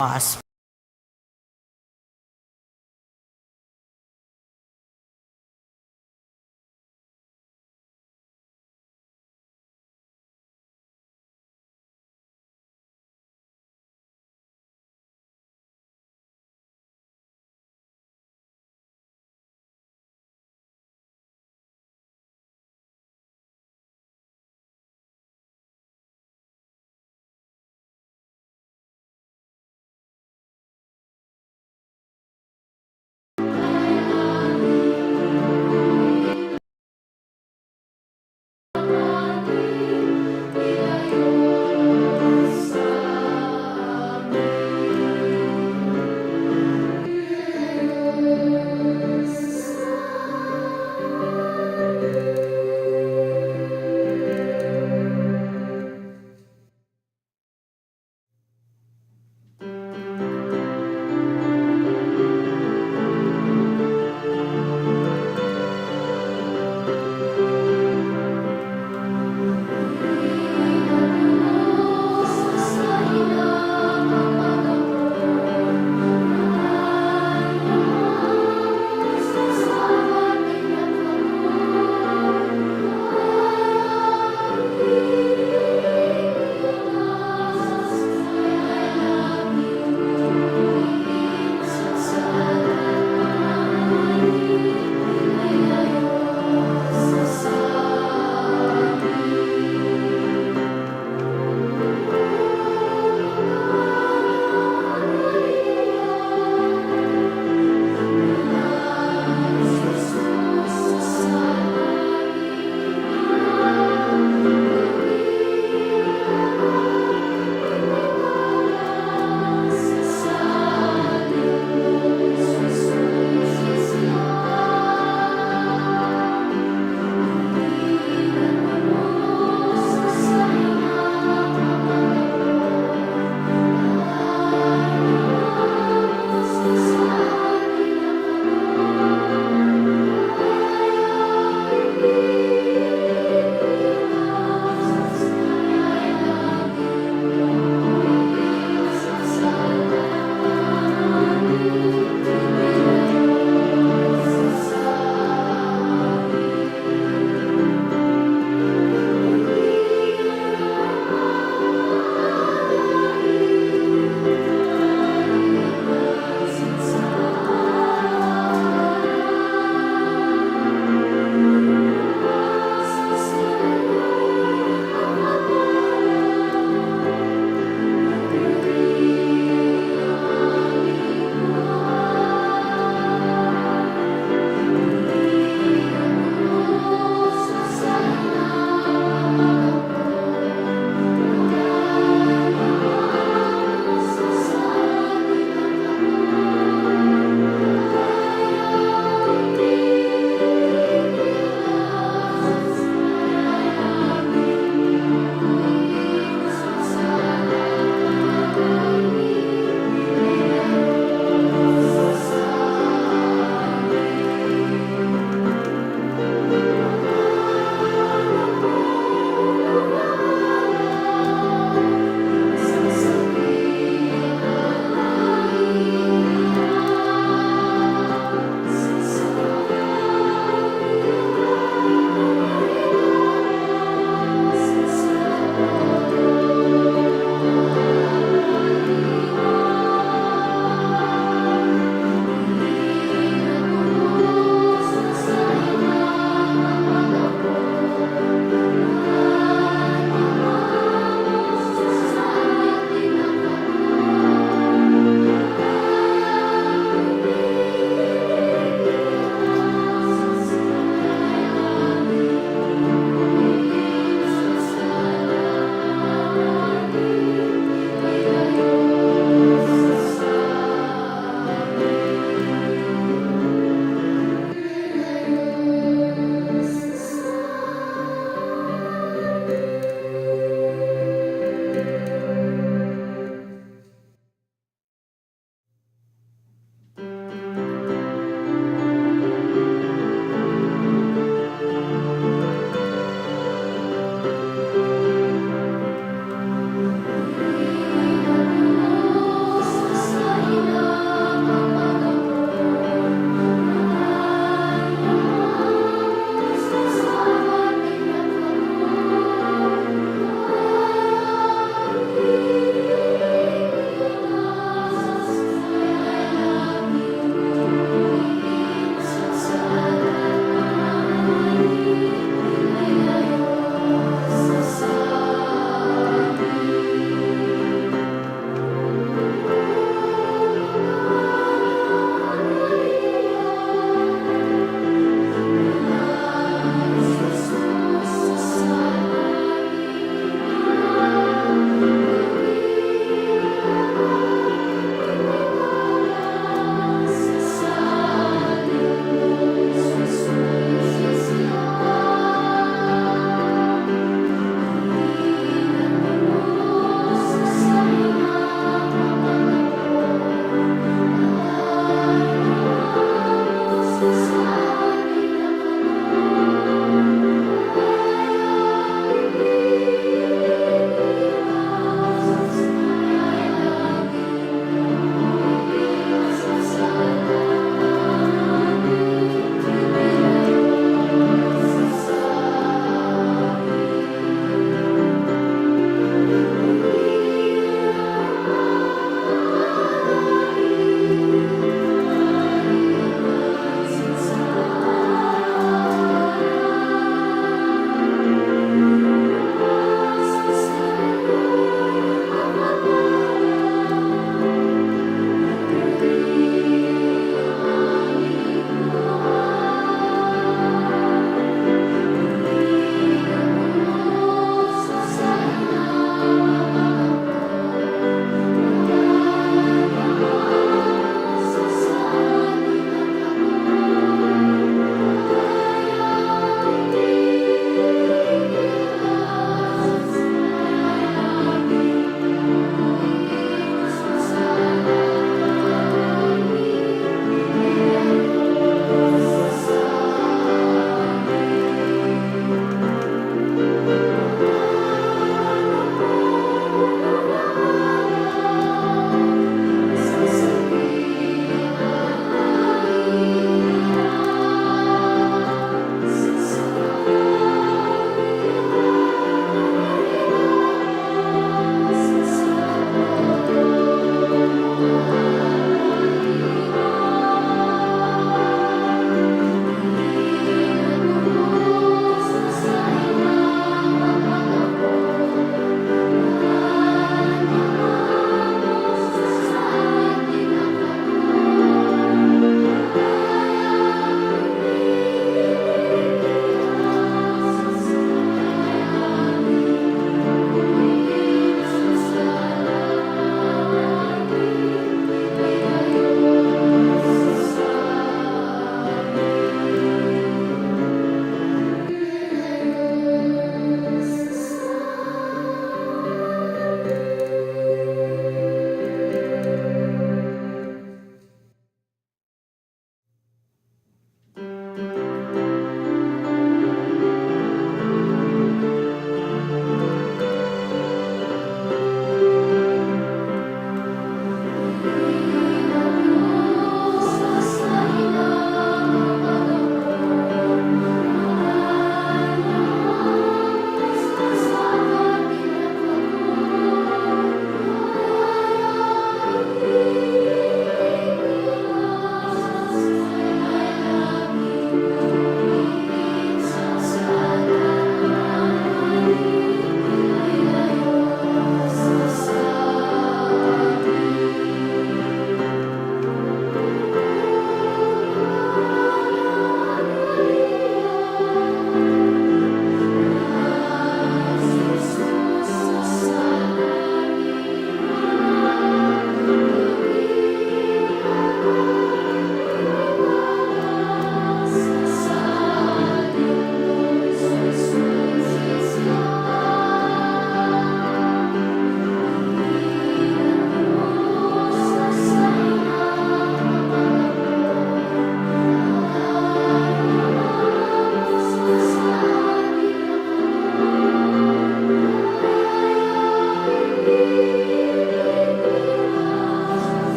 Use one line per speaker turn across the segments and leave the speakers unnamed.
mas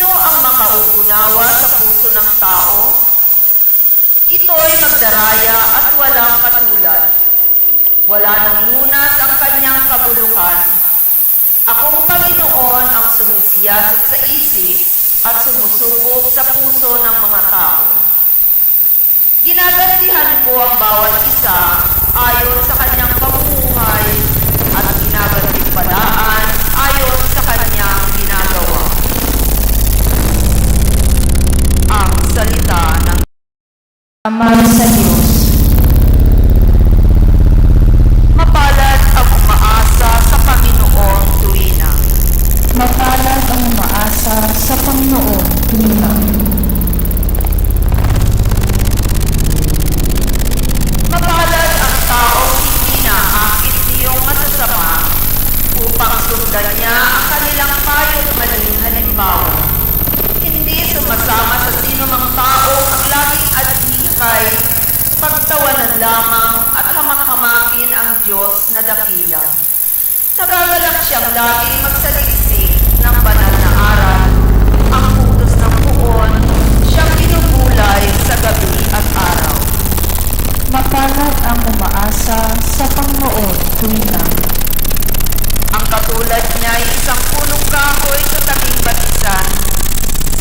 Sino ang makauunawa sa puso ng tao? Ito'y magdaraya at walang katulad. Wala nang lunas ang kanyang kabulukan. Akong Panginoon ang sumisiyasat sa isip at sumusubok sa puso ng mga tao. Ginagantihan ko ang bawat isa ayon sa kanyang pamumuhay at ginagantimpalaan ayon sa kanyang ginagawa. Ang salita ng
Ama sa Diyos.
Mapalad ang umaasa sa Panginoon tuwina.
Mapalad ang umaasa sa Panginoon tuwina.
Mapalad ang taong hindi naakit niyong masasama upang sundan niya ang kanilang payo't maling halimbawa. Hindi sumasama sa sinumang tao ang laging adhikay, pagtawanan lamang at hamak-hamakin ang Diyos na dakila. Nagagalak siyang laging magsaliksik ng banal na aral. Ang utos ng puon, siyang binubulay sa gabi at araw.
Mapalad ang umaasa sa Panginoon tuwina.
Ang katulad niya ay isang punong kahoy sa tabing batisan.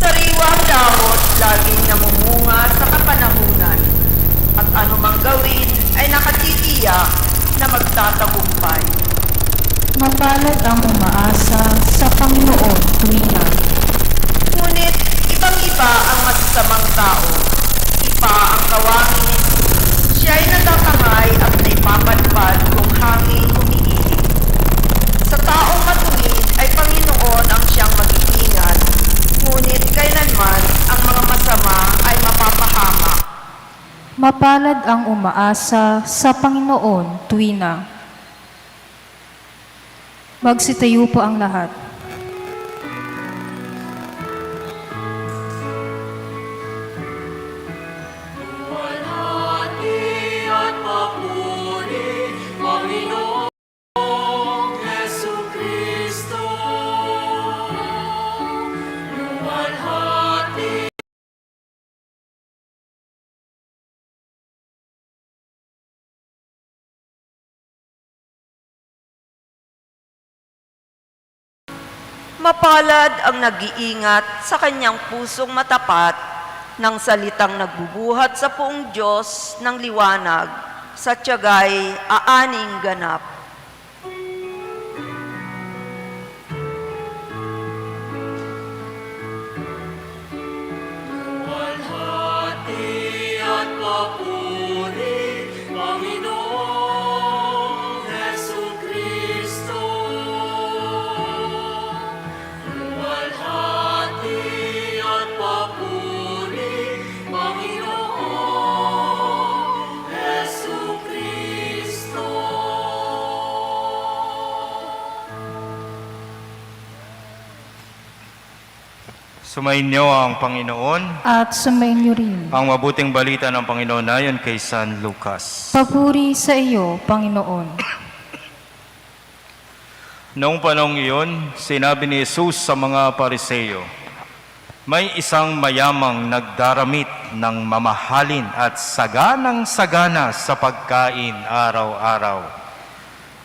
Sariwang dahon, laging namumunga sa kapanahunan. At anumang gawin ay nakatitiyak na magtatagumpay.
Mapalad ang umaasa sa Panginoon tuwina.
Ngunit ibang-iba ang masasamang tao. Ipa ang kawangin. Siya'y natatangay at naipapadpad kung hangin umiilig. Sa taong matuwid ay Panginoon ang siyang mag-iingat. Ngunit kailanman ang mga masama ay mapapahamak.
Mapalad ang umaasa sa Panginoon tuwina. Magsitayo po ang lahat.
Mapalad ang nag-iingat sa kanyang pusong matapat ng salitang nagbubuhat sa poong Diyos ng liwanag sa tiyagay aaning ganap.
Sumainyo ang Panginoon.
At sumainyo rin.
Ang mabuting balita ng Panginoon ayon kay San Lucas.
Papuri sa iyo, Panginoon.
Noong panahong iyon, sinabi ni Jesus sa mga Pariseyo, may isang mayamang nagdaramit ng mamahalin at saganang-sagana sa pagkain araw-araw.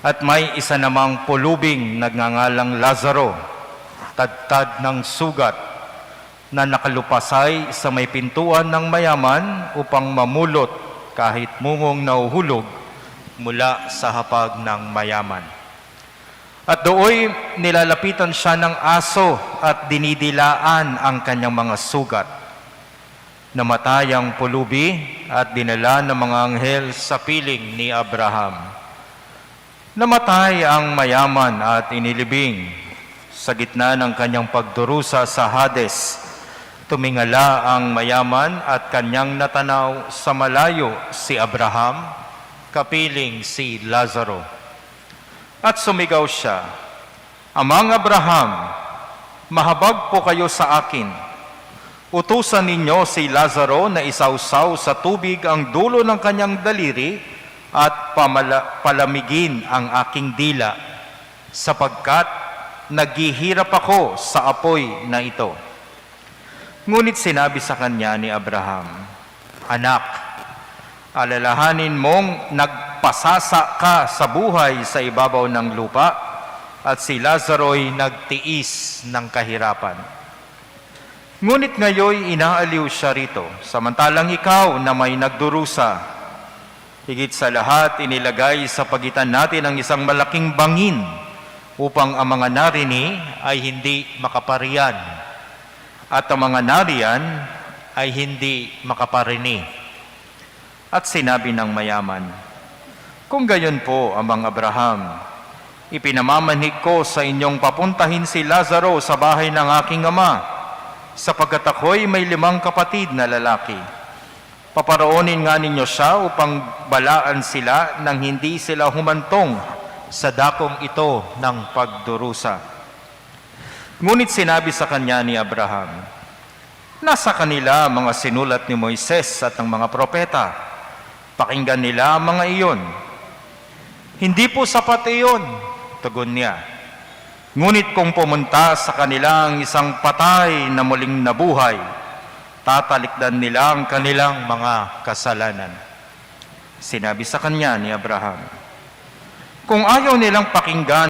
At may isa namang pulubing nagngangalang Lazaro, tadtad ng sugat, na nakalupasay sa may pintuan ng mayaman upang mamulot kahit mumong nauhulog mula sa hapag ng mayaman. At dooy nilalapitan siya ng aso at dinidilaan ang kanyang mga sugat. Namatay ang pulubi at dinala ng mga anghel sa piling ni Abraham. Namatay ang mayaman at inilibing sa gitna ng kanyang pagdurusa sa Hades. Tumingala ang mayaman at kanyang natanaw sa malayo si Abraham, kapiling si Lazaro. At sumigaw siya, Amang Abraham, mahabag po kayo sa akin. Utusan ninyo si Lazaro na isawsaw sa tubig ang dulo ng kanyang daliri at palamigin ang aking dila, sapagkat naghihirap ako sa apoy na ito. Ngunit sinabi sa kanya ni Abraham, "Anak, alalahanin mong nagpasasa ka sa buhay sa ibabaw ng lupa at si Lazaro'y nagtiis ng kahirapan. Ngunit ngayoy inaaliw siya rito, samantalang ikaw na may nagdurusa. Higit sa lahat, inilagay sa pagitan natin ang isang malaking bangin upang ang mga narini ay hindi makapariyan at ang mga nariyan ay hindi makaparini." At sinabi ng mayaman, "Kung gayon po, Amang Abraham, ipinamamanhig ko sa inyong papuntahin si Lazaro sa bahay ng aking ama, sapagkat ako'y may 5 kapatid na lalaki. Paparoonin nga ninyo siya upang balaan sila nang hindi sila humantong sa dakong ito ng pagdurusa." Ngunit sinabi sa kanya ni Abraham, "Nasa kanila mga sinulat ni Moises at ng mga propeta. Pakinggan nila ang mga iyon." "Hindi po sapat iyon," tugon niya. "Ngunit kung pumunta sa kanila ang isang patay na muling nabuhay, tatalikdan nila ang kanilang mga kasalanan." Sinabi sa kanya ni Abraham, "Kung ayaw nilang pakinggan